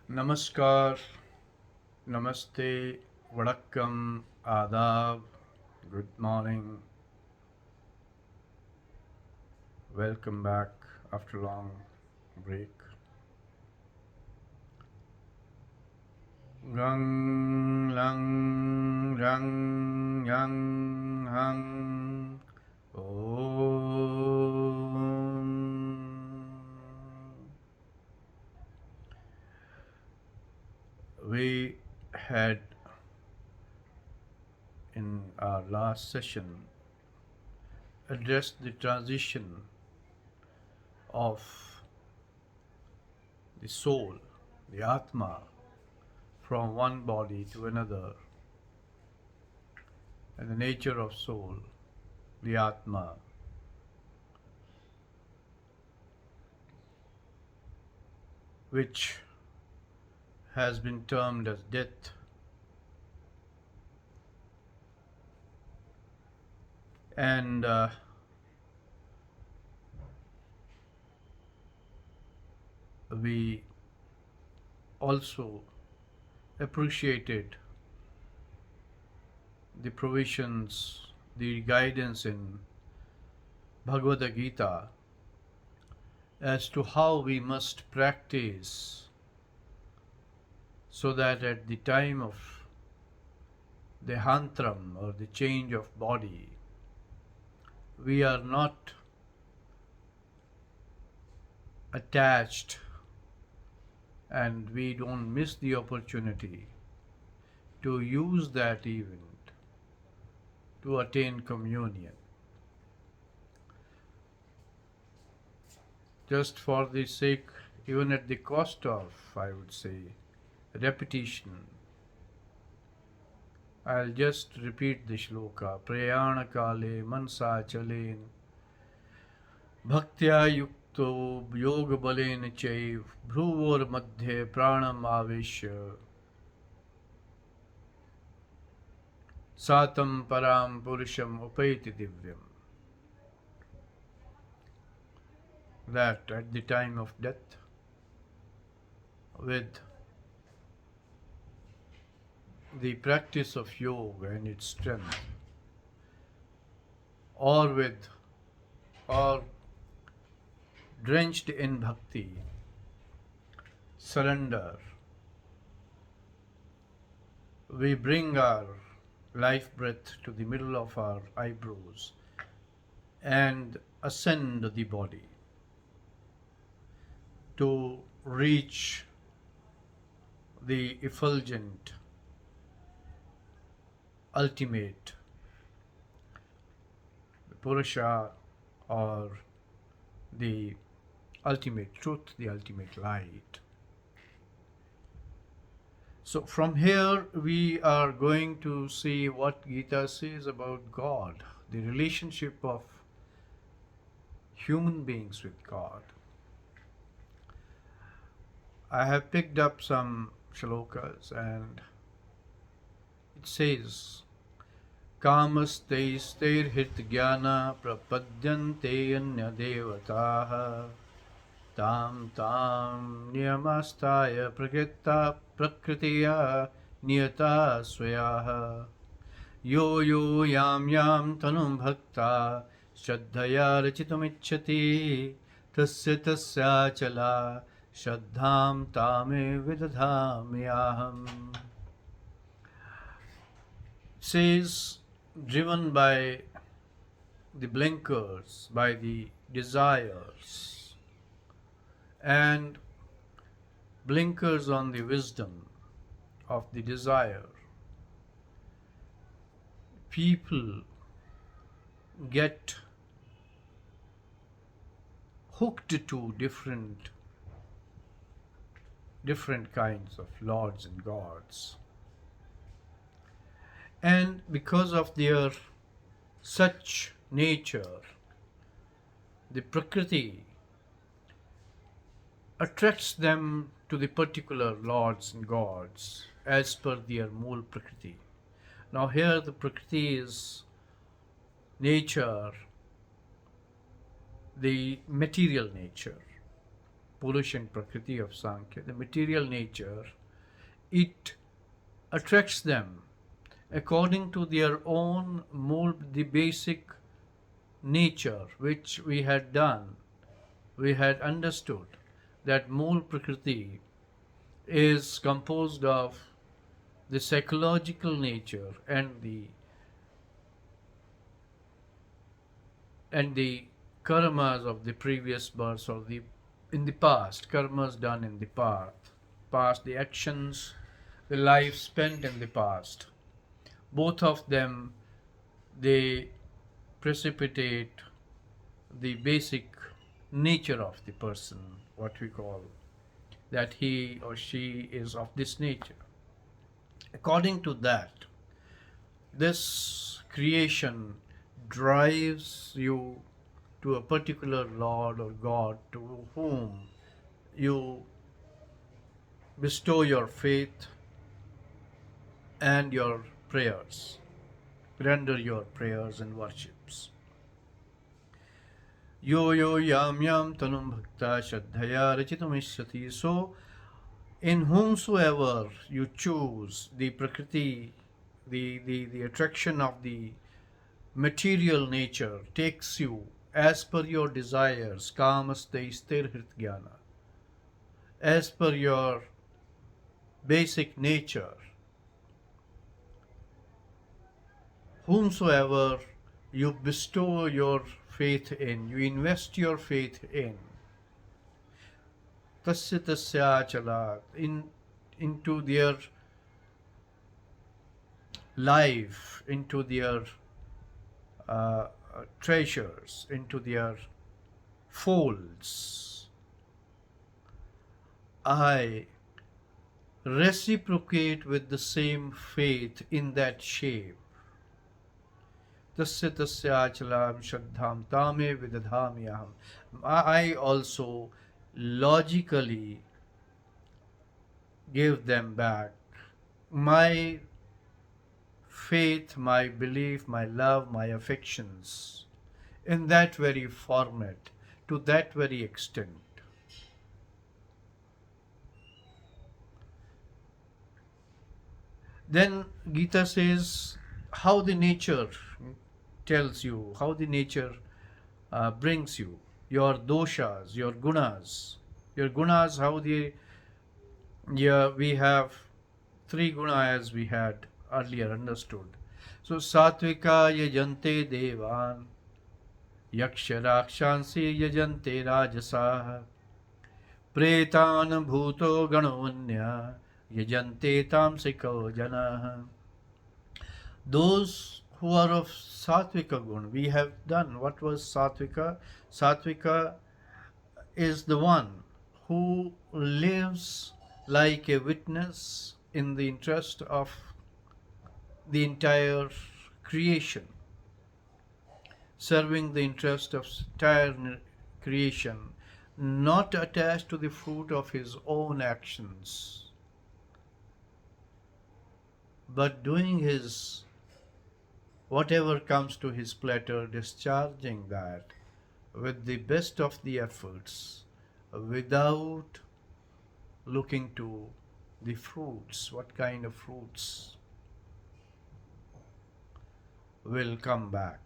Namaskar, Namaste, Vadakkam, Adab, good morning, welcome back after a long break. Gang, lang, rang, yang, hang, om. We had in our last session addressed the transition of the soul, the Atma, from one body to another, and the nature of soul, the Atma, which has been termed as death. And we also appreciated the provisions, the guidance in Bhagavad Gita as to how we must practice so that at the time of the hantram or the change of body, we are not attached and we don't miss the opportunity to use that event to attain communion. Just for the sake, even at the cost of, I would say, repetition, I'll just repeat the shloka. Prayana kale mansa chalen bhaktya yukto yoga balen chaiv bhruvor madhye pranam aveshya satam param purusham upaiti divyam. That at the time of death, with the practice of yoga and its strength, or drenched in bhakti, surrender, we bring our life breath to the middle of our eyebrows and ascend the body to reach the effulgent ultimate Purusha, or the ultimate truth, the ultimate light. So from here we are going to see what Gita says about God, the relationship of human beings with God. I have picked up some shlokas and it says, Kamasteirhit jnana prapadyante anya devataha tam niyamastaya prakritiya niyata swayaha yo yam tanum bhakta shraddhaya rachitumicchati tasya chala shraddham tame vidadhamyaham. Says, driven by the blinkers, by the desires, and blinkers on the wisdom of the desire, people get hooked to different kinds of lords and gods. And because of their such nature, the Prakriti attracts them to the particular lords and gods as per their Mool Prakriti. Now here the Prakriti is nature, the material nature. pollution Prakriti of Sankhya, the material nature, it attracts them according to their own mold, the basic nature which we had done, we had understood that Mool Prakriti is composed of the psychological nature and the karmas of the previous births, or the in the past, karmas done in the past, the actions, the life spent in the past. Both of them, they precipitate the basic nature of the person, what we call that he or she is of this nature. According to that, this creation drives you to a particular Lord or God to whom you bestow your faith and your prayers, render your prayers and worships. Yo yo yam yam tanum bhakta shraddhaya rachitamishati. So, in whomsoever you choose the prakriti, the attraction of the material nature takes you as per your desires, kamaste sthir hrit jnana, as per your basic nature, whomsoever you bestow your faith in, you invest your faith in, tasya tasya chalat, into their life, into their treasures, into their folds, I reciprocate with the same faith in that shape. Tasya tasya achalam shraddham tame vidadhami aham. I also logically give them back my faith, my belief, my love, my affections in that very format, to that very extent. Then Gita says how the nature tells you, how the nature brings you, your doshas, your gunas. Your gunas, how they, yeah, we have three guna as we had earlier understood. So Satvika yajante devan, yaksha rakshansi yajante rajasa, pretan bhuto ganovanya, yajante tamsiko jana. Those who are of Satvika gun, we have done. What was Satvika? Satvika is the one who lives like a witness in the interest of the entire creation, serving the interest of entire creation, not attached to the fruit of his own actions, but doing his whatever comes to his platter, discharging that with the best of the efforts, without looking to the fruits, what kind of fruits will come back,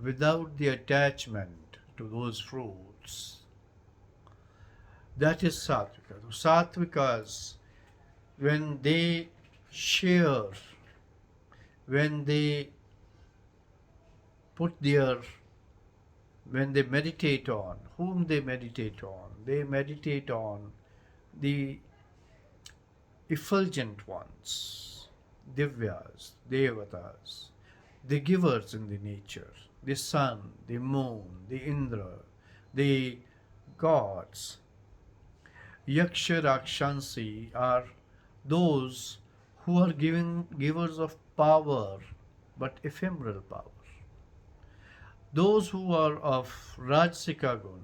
without the attachment to those fruits. That is Satvika. Satvikas, when they share, when they when they meditate on, whom they meditate on the effulgent ones, divyas, devatas, the givers in the nature, the sun, the moon, the Indra, the gods. Yaksha Rakshansi are those who are givers of power, but ephemeral power. Those who are of Rajsika gun,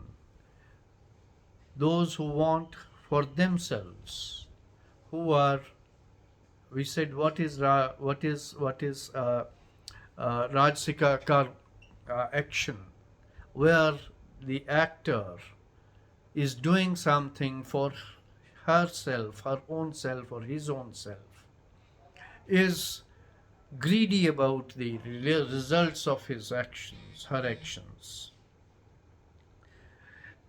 those who want for themselves, who are, we said, what is Rajsika action, where the actor is doing something for herself, her own self, or his own self, is greedy about the results of his actions, her actions,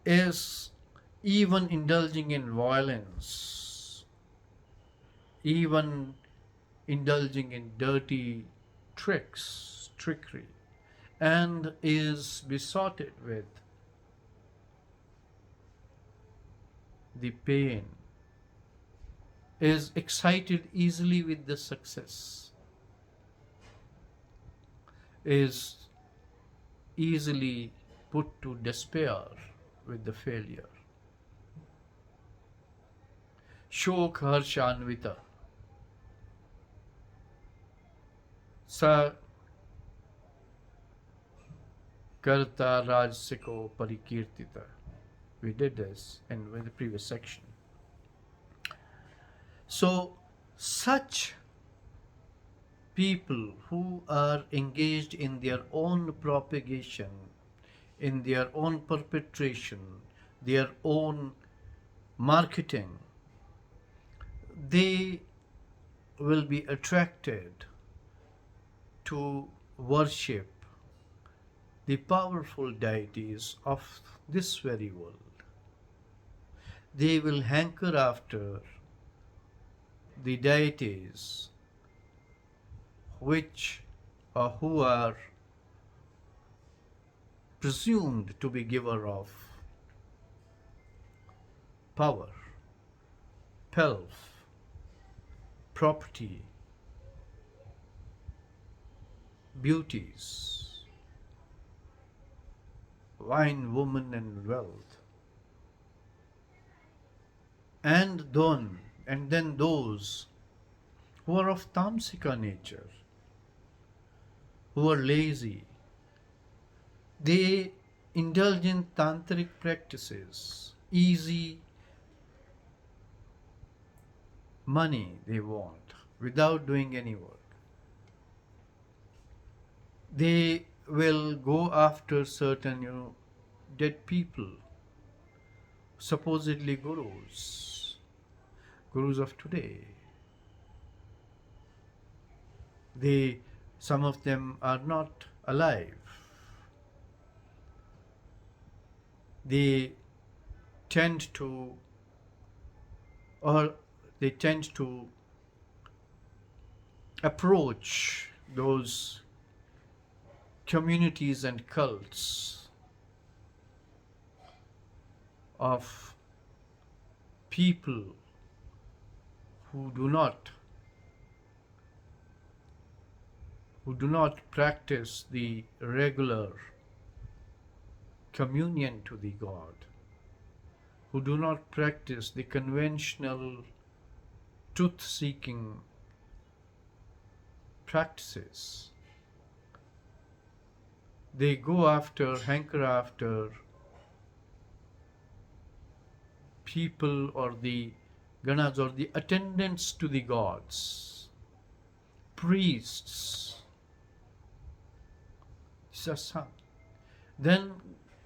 is even indulging in violence, even indulging in dirty tricks, trickery, and is besotted with the pain, is excited easily with the success, is easily put to despair with the failure. Shok harshanvita sa karta rajsiko parikirtita. We did this in the previous section. So, such people who are engaged in their own propagation, in their own perpetration, their own marketing, they will be attracted to worship the powerful deities of this very world. They will hanker after the deities which or who are presumed to be giver of power, pelf, property, beauties, wine, woman, and wealth. And then those who are of tamsika nature, who are lazy, they indulge in tantric practices, easy money they want without doing any work. They will go after certain, dead people, supposedly gurus of today. Some of them are not alive. They tend to approach those communities and cults of people who do not practice the regular communion to the God, who do not practice the conventional truth-seeking practices. They hanker after people or the ganas or the attendants to the gods, priests. Then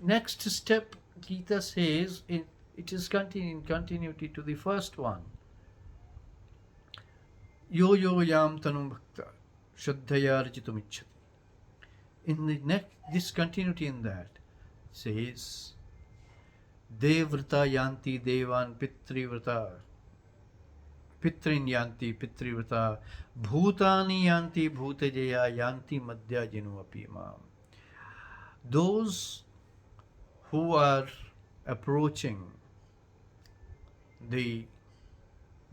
next step, Gita says, it is in continuity to the first one. Yo yo yam tanum bhakta shraddhaya arjitum icchati. In the next, this continuity in that says, Devrata yanti devan pitrivrata pitrin yanti pitrivrata bhutani yanti bhutajaya yanti madhya jinu apimam. Those who are approaching the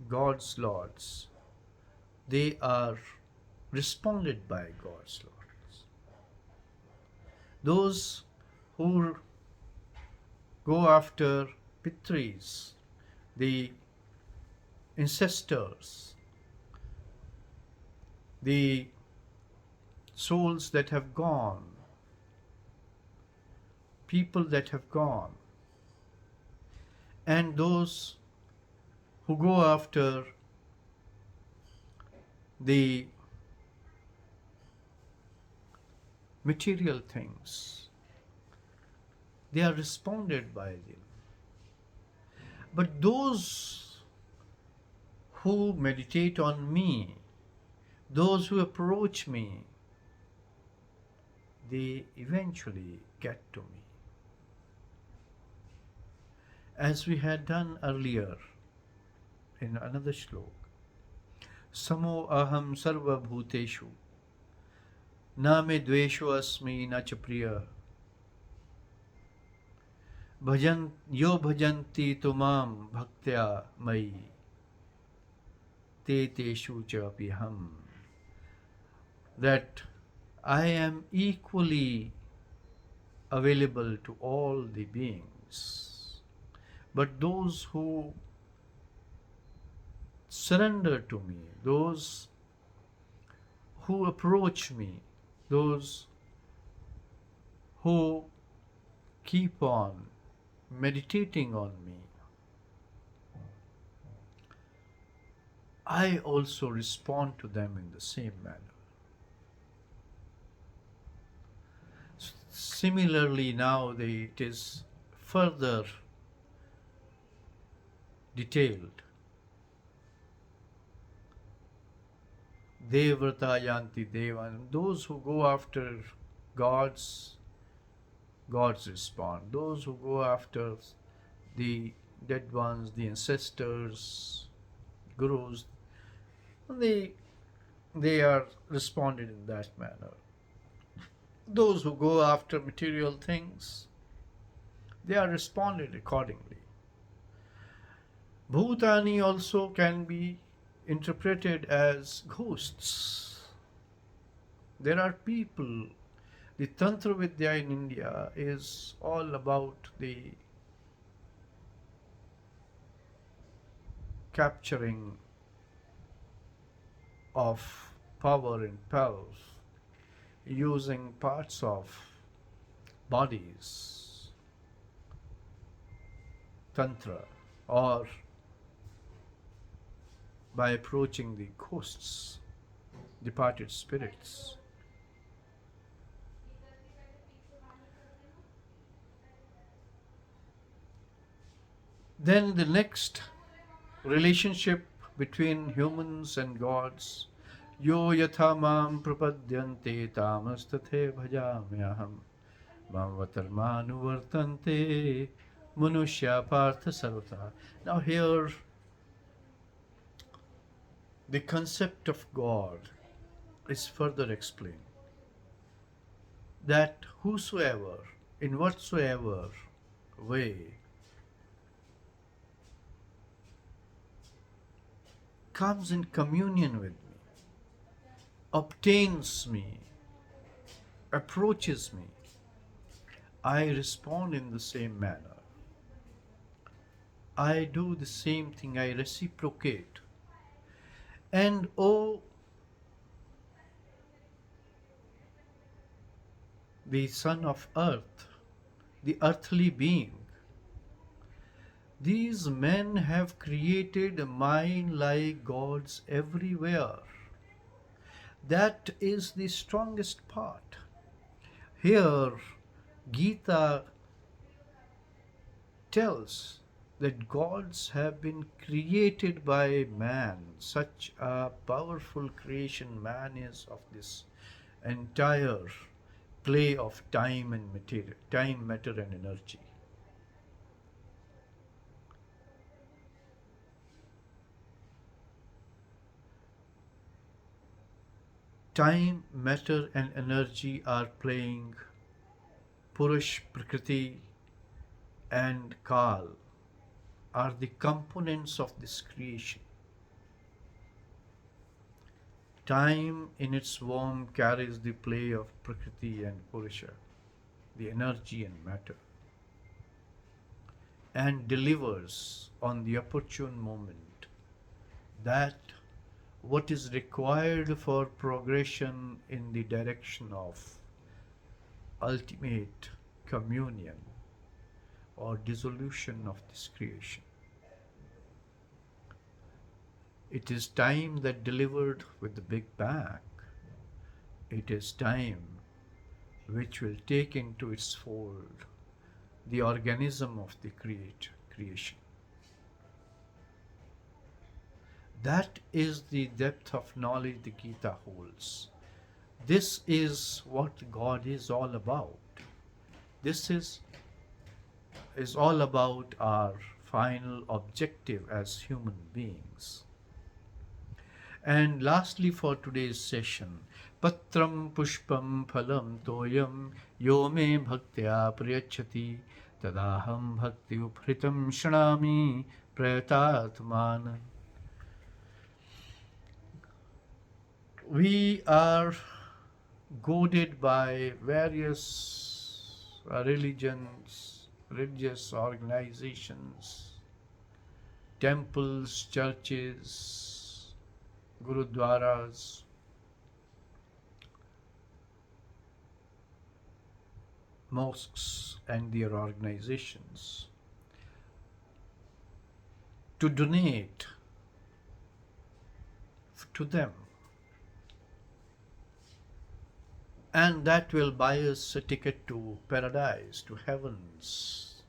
God's lords, they are responded by God's lords. Those who go after pitris, the ancestors, the souls that have gone, people that have gone, and those who go after the material things, they are responded by them. But those who meditate on me, those who approach me, they eventually get to me. As we had done earlier in another shlok, Samo aham sarva bhuteshu, na me dvesho asmi na cha priya, bhajan yo bhajanti tumam bhaktya mai, te teshu cha apiham. That I am equally available to all the beings. But those who surrender to me, those who approach me, those who keep on meditating on me, I also respond to them in the same manner. Similarly, now it is further detailed. Devrata yanti devan. Those who go after gods, gods respond. Those who go after the dead ones, the ancestors, gurus, they are responded in that manner. Those who go after material things, they are responded accordingly. Bhutani also can be interpreted as ghosts. There are people, the Tantra Vidya in India is all about the capturing of power in pelf, using parts of bodies, Tantra, or by approaching the ghosts, departed spirits. Then the next relationship between humans and gods, yo yatha mam prapadyante tamastate bhajamyaham bhavatarmanuvartante manushya partha sarvata. Now here the concept of God is further explained, that whosoever, in whatsoever way, comes in communion with me, obtains me, approaches me, I respond in the same manner. I do the same thing, I reciprocate. And oh, the son of earth, the earthly being, these men have created a mind like gods everywhere. That is the strongest part. Here, Gita tells that gods have been created by man. Such a powerful creation man is of this entire play of time and material, time, matter, and energy. Time, matter, and energy are playing Purush, Prakriti, and Kal are the components of this creation. Time in its womb carries the play of Prakriti and Purusha, the energy and matter, and delivers on the opportune moment that what is required for progression in the direction of ultimate communion or dissolution of this creation. It is time that delivered with the Big Bang. It is time which will take into its fold the organism of the creation. That is the depth of knowledge the Gita holds. This is what God is all about. This is all about our final objective as human beings. And lastly, for today's session, Patram Pushpam Phalam Toyam Yo Me Bhaktya Priyachati Tadaham Bhakti Uphritam Shnami Prayatatman. We are goaded by various religious organizations, temples, churches, gurudwaras, mosques, and their organizations to donate to them. And that will buy us a ticket to paradise, to heavens.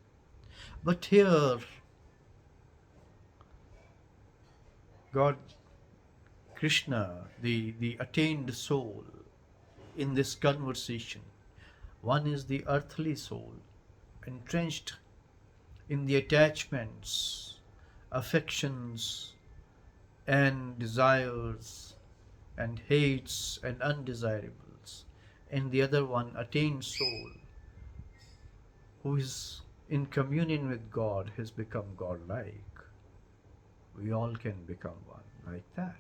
But here, God, Krishna, the attained soul in this conversation, one is the earthly soul, entrenched in the attachments, affections, and desires, and hates, and undesirables. And the other one, attained soul, who is in communion with God, has become godlike. We all can become one like that.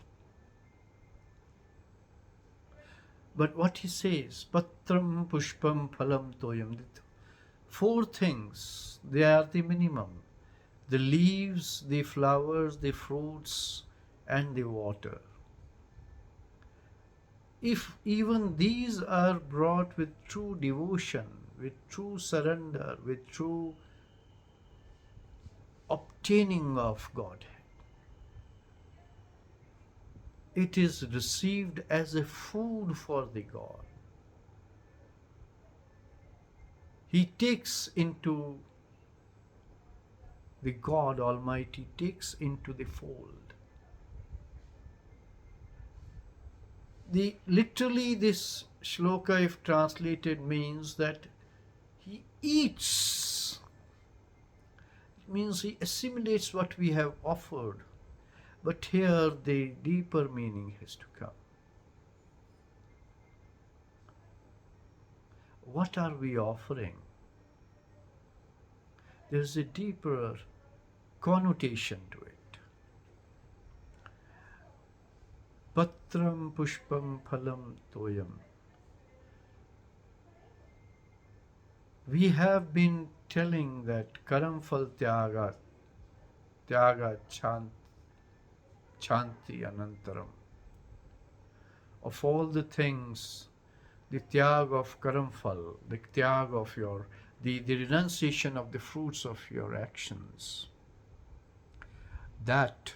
But what he says, Patram Pushpam Phalam Toyam, four things, they are the minimum: the leaves, the flowers, the fruits, and the water. If even these are brought with true devotion, with true surrender, with true obtaining of Godhead, it is received as a food for the God. He takes into the God Almighty, takes into the fold. Literally this shloka, if translated, means that he eats. It means he assimilates what we have offered. But here the deeper meaning has to come. What are we offering? There is a deeper connotation to it. Patram Pushpam Phalam Toyam. We have been telling that Karamphal Tyaga Chanti Anantaram. Of all the things, the tyag of Karamphal, the tyag of the renunciation of the fruits of your actions, that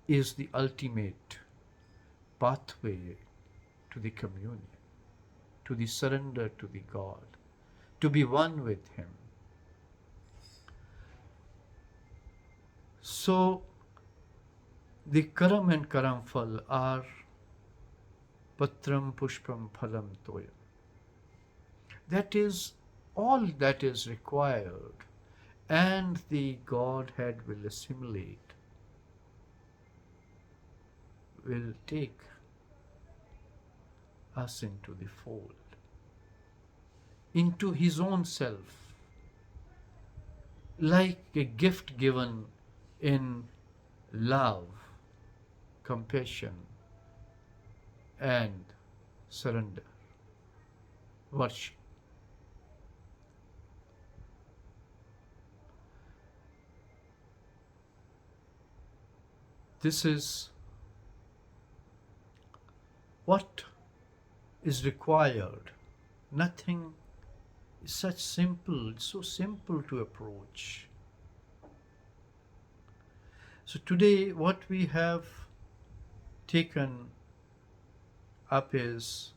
is the ultimate pathway to the communion, to the surrender to the God, to be one with Him. So, the Karam and Karamphal are Patram Pushpam Phalam Toyam. That is all that is required, and the Godhead will assimilate, will take us into the fold, into His own self, like a gift given in love, compassion, and surrender, worship. This is what is required. Nothing is such simple, it's so simple to approach. So today what we have taken up is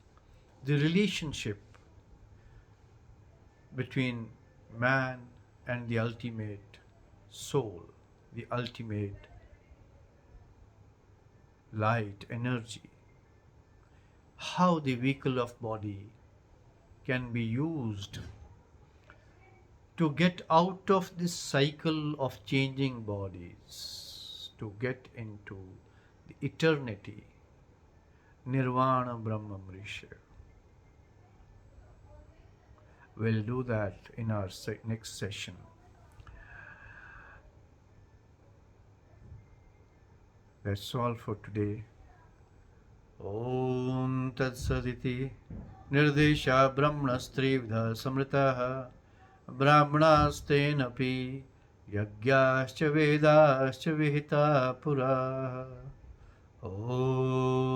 the relationship between man and the ultimate soul, the ultimate light, energy, how the vehicle of body can be used to get out of this cycle of changing bodies, to get into the eternity, Nirvana Brahmamrisha. We'll do that in our next session. That's all for today. Om Tat Saditi Nirdesha Brahmanastrivdha Samritaha Brahmanastenapi Yagyascha Vedascha Vihita Pura. Om